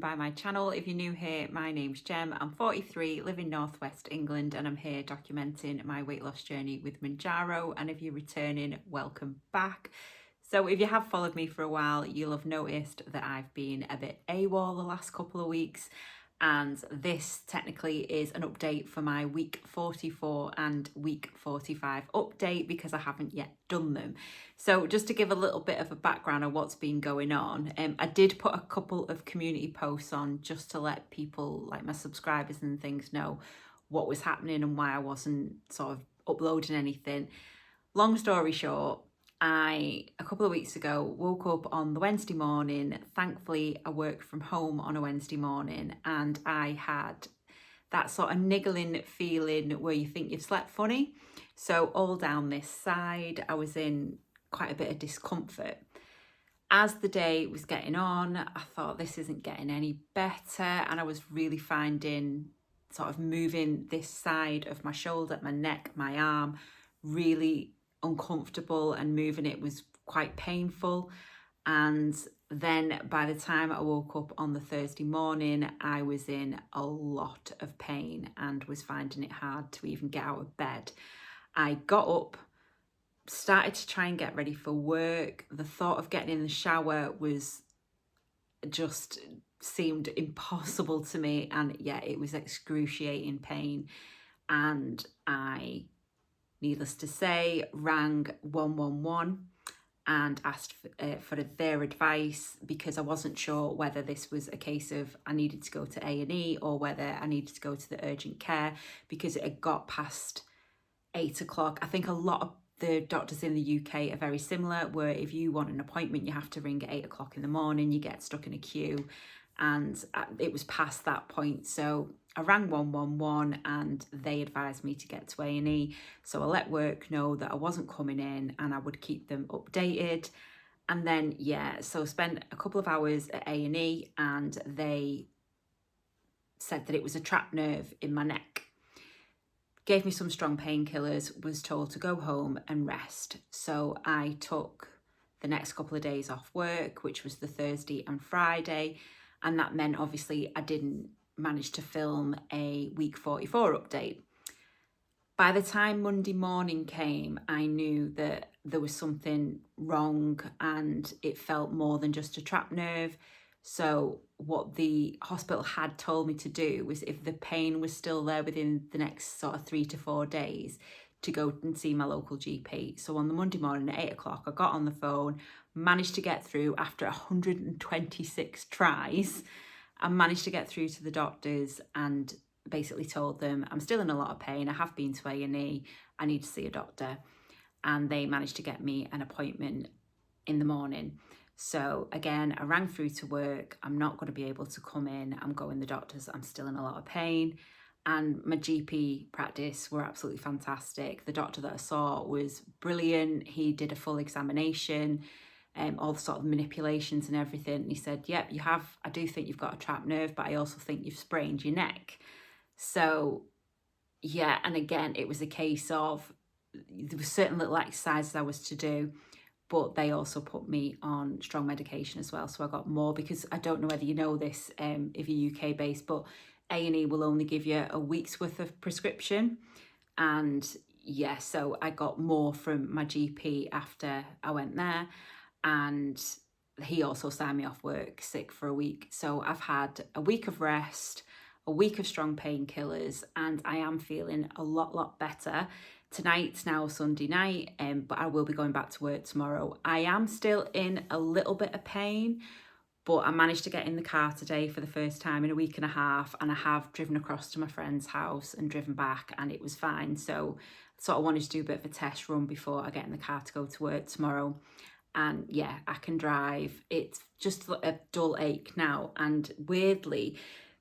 welcome by my channel. If you're new here, my name's Jem. I'm 43, live in northwest England, and I'm here documenting my weight loss journey with Mounjaro. And if you're returning, welcome back. So if you have followed me for a while, you'll have noticed that I've been a bit AWOL the last couple of weeks. And this technically is an update for my week 44 and week 45 update because I haven't yet done them. So just to give a little bit of a background on what's been going on, I did put a couple of community posts on just to let people, like my subscribers and things, know what was happening and why I wasn't sort of uploading anything. Long story short, a couple of weeks ago, woke up on the Wednesday morning. Thankfully, I worked from home on a Wednesday morning, and I had that sort of niggling feeling where you think you've slept funny. So all down this side, I was in quite a bit of discomfort. As the day was getting on, I thought this isn't getting any better, and I was really finding sort of moving this side of my shoulder, my neck, my arm, really uncomfortable, and moving it was quite painful. And then by the time I woke up on the Thursday morning, I was in a lot of pain and was finding it hard to even get out of bed. I got up, started to try and get ready for work. The thought of getting in the shower was just seemed impossible to me, and yeah, it was excruciating pain. And I, needless to say, rang 111 and asked for their advice, because I wasn't sure whether this was a case of I needed to go to A&E or whether I needed to go to the urgent care, because it had got past 8 o'clock. I think a lot of the doctors in the UK are very similar, where if you want an appointment, you have to ring at 8 o'clock in the morning, you get stuck in a queue, and it was past that point. So I rang 111 and they advised me to get to A&E. So I let work know that I wasn't coming in and I would keep them updated. And then, yeah, so I spent a couple of hours at A&E, and they said that it was a trapped nerve in my neck. Gave me some strong painkillers, was told to go home and rest. So I took the next couple of days off work, which was the Thursday and Friday. And that meant obviously I didn't manage to film a week 44 update. By the time Monday morning came, I knew that there was something wrong, and it felt more than just a trapped nerve. So what the hospital had told me to do was, if the pain was still there within the next sort of 3 to 4 days, to go and see my local GP. So on the Monday morning at 8 o'clock, I got on the phone, managed to get through after 126 tries. I managed to get through to the doctors and basically told them I'm still in a lot of pain. I have been to A&E. I need to see a doctor. And they managed to get me an appointment in the morning. So again, I rang through to work. I'm not going to be able to come in. I'm going to the doctors. I'm still in a lot of pain. And my GP practice were absolutely fantastic. The doctor that I saw was brilliant. He did a full examination, all the sort of manipulations and everything. And he said, yep, I do think you've got a trapped nerve, but I also think you've sprained your neck. So yeah, and again, it was a case of there were certain little exercises I was to do, but they also put me on strong medication as well. So I got more, because I don't know whether you know this if you're UK based, but A&E will only give you a week's worth of prescription. And yeah, so I got more from my GP after I went there. And he also signed me off work sick for a week. So I've had a week of rest, a week of strong painkillers, and I am feeling a lot better. Tonight's now Sunday night, but I will be going back to work tomorrow. I am still in a little bit of pain, but I managed to get in the car today for the first time in a week and a half, and I have driven across to my friend's house and driven back, and it was fine. So I sort of wanted to do a bit of a test run before I get in the car to go to work tomorrow. And yeah, I can drive. It's just a dull ache now, and weirdly,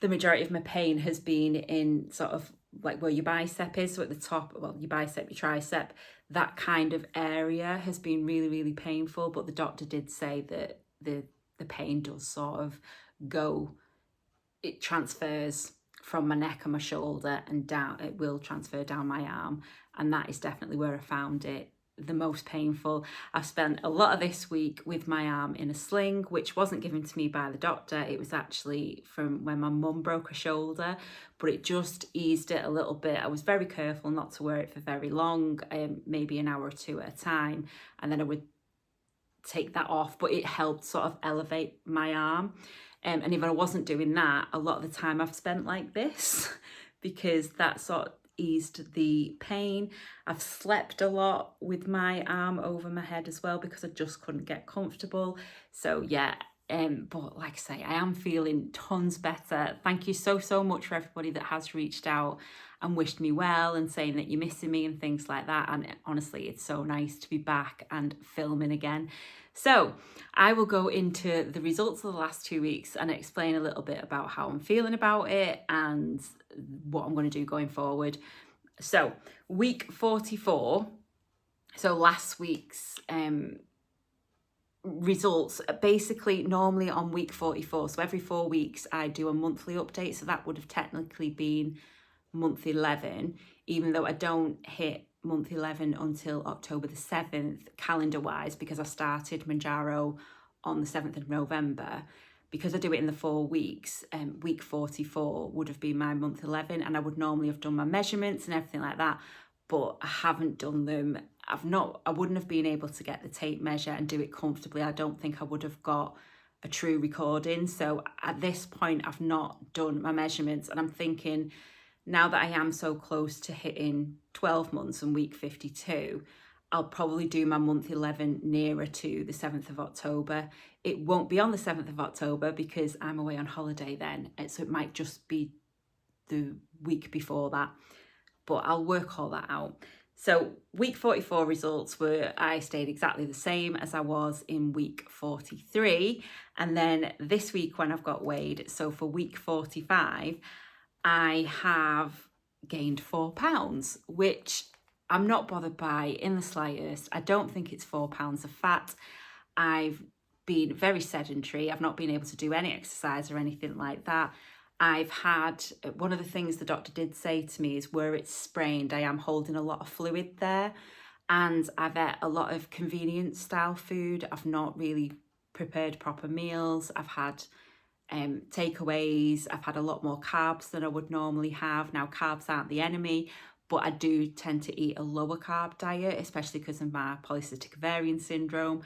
the majority of my pain has been in sort of like where your bicep is, so at the top, well, your bicep, your tricep, that kind of area has been really painful. But the doctor did say that the pain does sort of it transfers from my neck and my shoulder and down, it will transfer down my arm, and that is definitely where I found it the most painful. I've spent a lot of this week with my arm in a sling, which wasn't given to me by the doctor. It was actually from when my mum broke her shoulder, but it just eased it a little bit. I was very careful not to wear it for very long, maybe an hour or two at a time, and then I would take that off, but it helped sort of elevate my arm. And if I wasn't doing that, a lot of the time I've spent like this because that sort of eased the pain. I've slept a lot with my arm over my head as well because I just couldn't get comfortable. So yeah, but like I say, I am feeling tons better. Thank you so much for everybody that has reached out and wished me well and saying that you're missing me and things like that. And honestly, it's so nice to be back and filming again. So I will go into the results of the last 2 weeks and explain a little bit about how I'm feeling about it and what I'm going to do going forward. So week 44, so last week's results, basically normally on week 44, so every 4 weeks I do a monthly update, so that would have technically been month 11, even though I don't hit month 11 until October the 7th calendar wise, because I started Mounjaro on the 7th of November. Because I do it in the 4 weeks, week 44 would have been my month 11, and I would normally have done my measurements and everything like that, but I haven't done them. I wouldn't have been able to get the tape measure and do it comfortably. I don't think I would have got a true recording. So at this point, I've not done my measurements, and I'm thinking, now that I am so close to hitting 12 months and week 52, I'll probably do my month 11 nearer to the 7th of October. It won't be on the 7th of October because I'm away on holiday then. So it might just be the week before that, but I'll work all that out. So week 44 results were, I stayed exactly the same as I was in week 43. And then this week when I've got weighed, so for week 45, I have gained 4 pounds, which I'm not bothered by in the slightest. I don't think it's 4 pounds of fat. I've been very sedentary. I've not been able to do any exercise or anything like that. I've had, one of the things the doctor did say to me is where it's sprained, I am holding a lot of fluid there, and I've ate a lot of convenience style food. I've not really prepared proper meals. I've had takeaways. I've had a lot more carbs than I would normally have. Now, carbs aren't the enemy, but I do tend to eat a lower carb diet, especially because of my polycystic ovarian syndrome.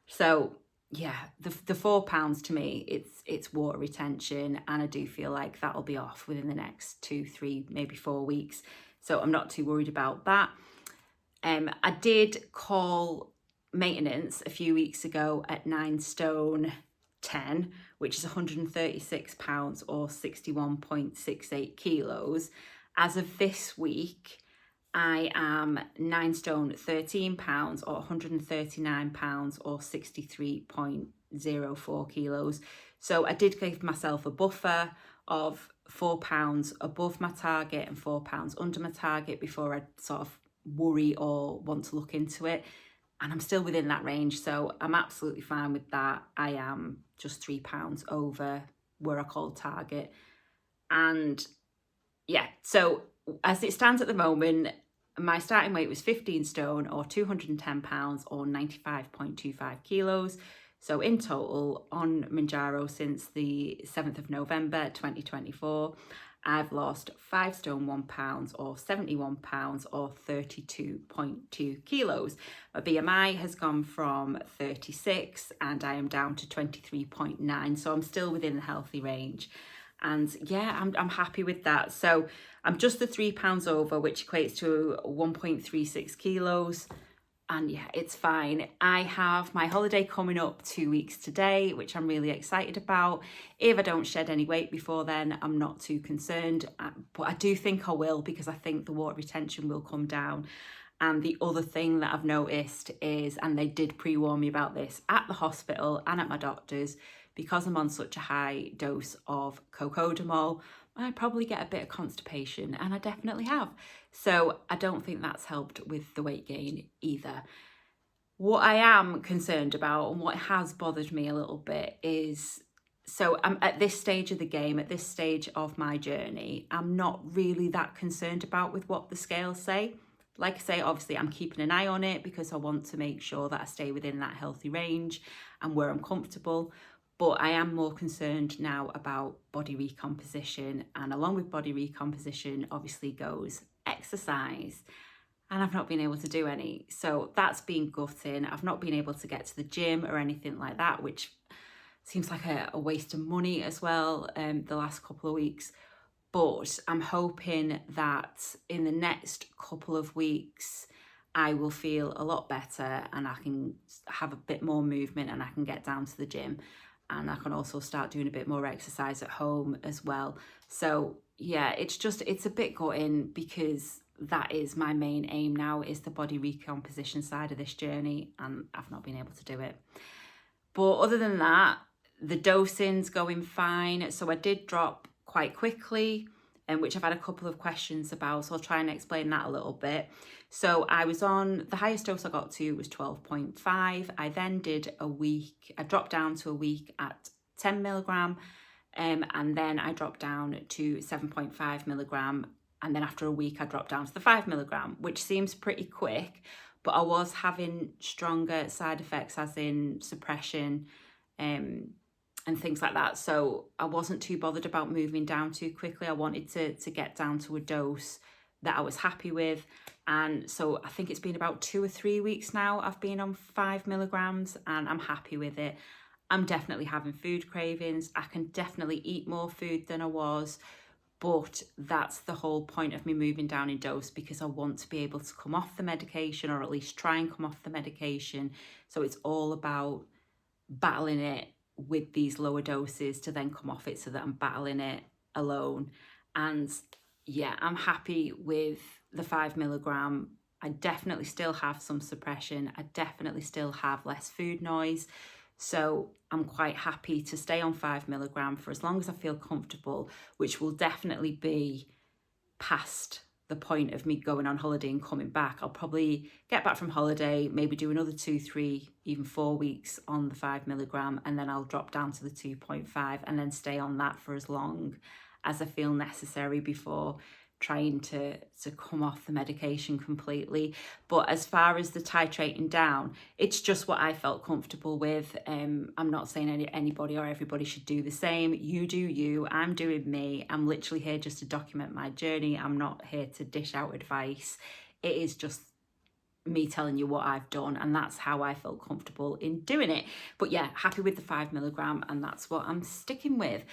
So yeah, the 4 pounds to me, it's water retention, and I do feel like that'll be off within the next 2, 3, maybe 4 weeks. So I'm not too worried about that. I did call maintenance a few weeks ago at 9 stone 10, which is 136 pounds or 61.68 kilos. As of this week, I am 9 stone 13 pounds or 139 pounds or 63.04 kilos. So I did give myself a buffer of 4 pounds above my target and 4 pounds under my target before I sort of worry or want to look into it. And I'm still within that range, so I'm absolutely fine with that. I am just 3 pounds over where I called target. And yeah, so as it stands at the moment, my starting weight was 15 stone or 210 pounds or 95.25 kilos. So in total, on Mounjaro since the 7th of November 2024, I've lost 5 stone 1 pound or 71 pounds or 32.2 kilos. My BMI has gone from 36 and I am down to 23.9. So I'm still within the healthy range. And yeah, I'm happy with that. So I'm just the 3 pounds over, which equates to 1.36 kilos. And yeah, it's fine. I have my holiday coming up 2 weeks today, which I'm really excited about. If I don't shed any weight before then, I'm not too concerned. But I do think I will, because I think the water retention will come down. And the other thing that I've noticed is, and they did pre-warn me about this at the hospital and at my doctor's, because I'm on such a high dose of cocodamol, I probably get a bit of constipation, and I definitely have. So I don't think that's helped with the weight gain either. What I am concerned about, and what has bothered me a little bit, is, so I'm at this stage of the game, at this stage of my journey, I'm not really that concerned about with what the scales say. Like I say, obviously I'm keeping an eye on it because I want to make sure that I stay within that healthy range and where I'm comfortable. But I am more concerned now about body recomposition, and along with body recomposition obviously goes exercise, and I've not been able to do any. So that's been gutting. I've not been able to get to the gym or anything like that, which seems like a waste of money as well, the last couple of weeks. But I'm hoping that in the next couple of weeks I will feel a lot better and I can have a bit more movement and I can get down to the gym, and I can also start doing a bit more exercise at home as well. So yeah, it's a bit gutting because that is my main aim now, is the body recomposition side of this journey, and I've not been able to do it. But other than that, the dosing's going fine. So I did drop quite quickly, and which I've had a couple of questions about, so I'll try and explain that a little bit. So I was on, the highest dose I got to was 12.5. I then did a week, I dropped down to a week at 10 milligram, and then I dropped down to 7.5 milligram. And then after a week, I dropped down to the 5 milligram, which seems pretty quick, but I was having stronger side effects, as in suppression, and things like that. So I wasn't too bothered about moving down too quickly. I wanted to get down to a dose that I was happy with. And so I think it's been about 2 or 3 weeks now I've been on 5 milligrams, and I'm happy with it. I'm definitely having food cravings. I can definitely eat more food than I was, but that's the whole point of me moving down in dose, because I want to be able to come off the medication, or at least try and come off the medication. So it's all about battling it with these lower doses to then come off it, so that I'm battling it alone. And yeah, I'm happy with the 5 milligram. I definitely still have some suppression. I definitely still have less food noise. So I'm quite happy to stay on 5 milligram for as long as I feel comfortable, which will definitely be past the point of me going on holiday and coming back. I'll probably get back from holiday, maybe do another 2, 3, even 4 weeks on the 5 milligram, and then I'll drop down to the 2.5 and then stay on that for as long as I feel necessary before trying to come off the medication completely. But as far as the titrating down, it's just what I felt comfortable with. I'm not saying anybody or everybody should do the same. You do you, I'm doing me. I'm literally here just to document my journey. I'm not here to dish out advice. It is just me telling you what I've done, and that's how I felt comfortable in doing it. But yeah, happy with the 5 milligram, and that's what I'm sticking with.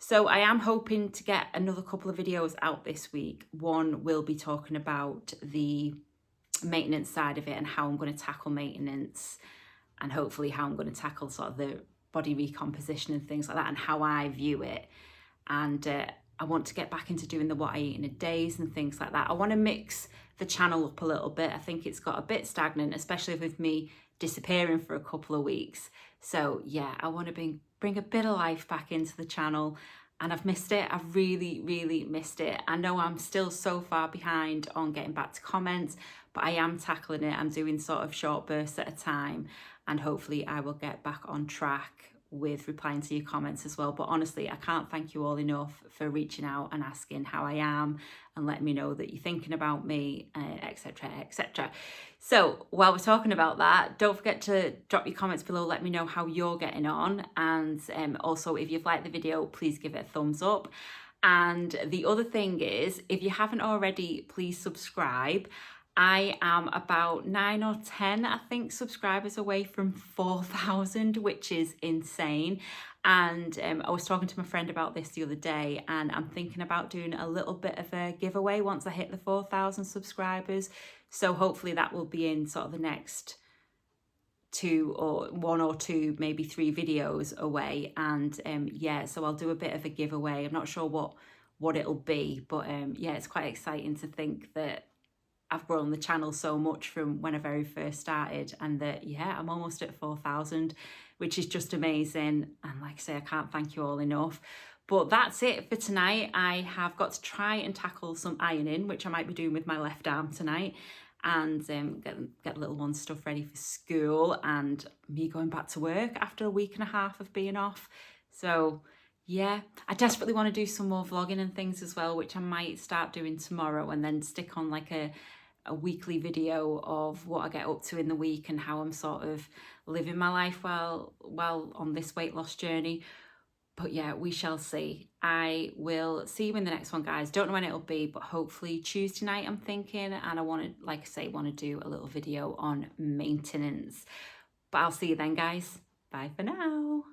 So I am hoping to get another couple of videos out this week. One will be talking about the maintenance side of it and how I'm going to tackle maintenance, and hopefully how I'm going to tackle sort of the body recomposition and things like that, and how I view it. And I want to get back into doing the what I eat in a days and things like that. I want to mix the channel up a little bit. I think it's got a bit stagnant, especially with me disappearing for a couple of weeks. So yeah, I want to bring a bit of life back into the channel, and I've missed it. I've really missed it. I know I'm still so far behind on getting back to comments, but I am tackling it. I'm doing sort of short bursts at a time, and hopefully I will get back on track with replying to your comments as well. But honestly, I can't thank you all enough for reaching out and asking how I am and letting me know that you're thinking about me, etc, etc. So while we're talking about that, don't forget to drop your comments below. Let me know how you're getting on, and also if you've liked the video, please give it a thumbs up. And the other thing is, if you haven't already, please subscribe. I am about 9 or 10, I think, subscribers away from 4,000, which is insane. And I was talking to my friend about this the other day, and I'm thinking about doing a little bit of a giveaway once I hit the 4,000 subscribers. So hopefully that will be in sort of the next 1 or 2, maybe 3 videos away. And yeah, so I'll do a bit of a giveaway. I'm not sure what it'll be, but yeah, it's quite exciting to think that I've grown the channel so much from when I very first started, and that, yeah, I'm almost at 4,000, which is just amazing. And like I say, I can't thank you all enough. But that's it for tonight. I have got to try and tackle some ironing, which I might be doing with my left arm tonight, and get the little one's stuff ready for school, and me going back to work after a week and a half of being off. So yeah, I desperately want to do some more vlogging and things as well, which I might start doing tomorrow, and then stick on like a a weekly video of what I get up to in the week and how I'm sort of living my life while on this weight loss journey. But yeah, we shall see. I will see you in the next one, guys. Don't know when it'll be, but hopefully Tuesday night, I'm thinking. And I want to, like I say, want to do a little video on maintenance. But I'll see you then, guys. Bye for now.